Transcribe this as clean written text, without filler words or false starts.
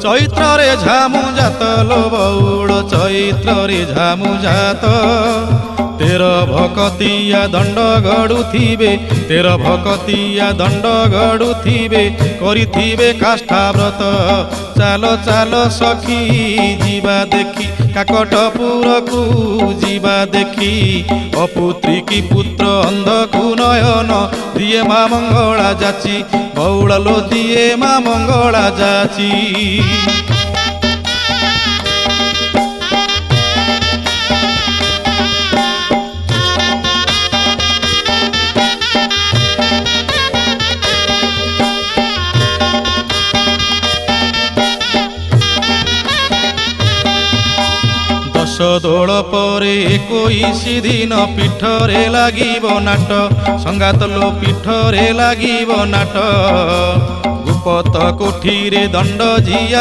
ଚୈତ୍ରରେ ଝାମୁ ଜାତ ଲୋ ବଉଳ ଚୈତ୍ରରେ ଝାମୁ ଜାତ ତେର ଭକତିଆ ଦଣ୍ଡ ଗଡ଼ୁଥିବେ ତେର ଭକତିଆ ଦଣ୍ଡ ଗଡ଼ୁଥିବେ କରିଥିବେ କାଷ୍ଠାବ୍ରତ ଚାଲ ଚାଲ ସଖୀ ଯିବା ଦେଖି କାକଟପୁରକୁ ଯିବା ଦେଖି ଅପୁତ୍ରୀ କି ପୁତ୍ର ଅନ୍ଧକୁ ନୟନ ଦିଏ ମା ମଙ୍ଗଳା ଯାଚି ବଉଳ ଲୋ ଦିଏ ମା ମଙ୍ଗଳା ଯାଚି। ଦୋଳ ପରେ 21 ଦିନ ପୀଠରେ ଲାଗିବ ନାଟ ସଙ୍ଗାତ ଲୋ ପୀଠରେ ଲାଗିବ ନାଟ ଗୁପତ କୋଠିରେ ଦଣ୍ଡ ଜିଆ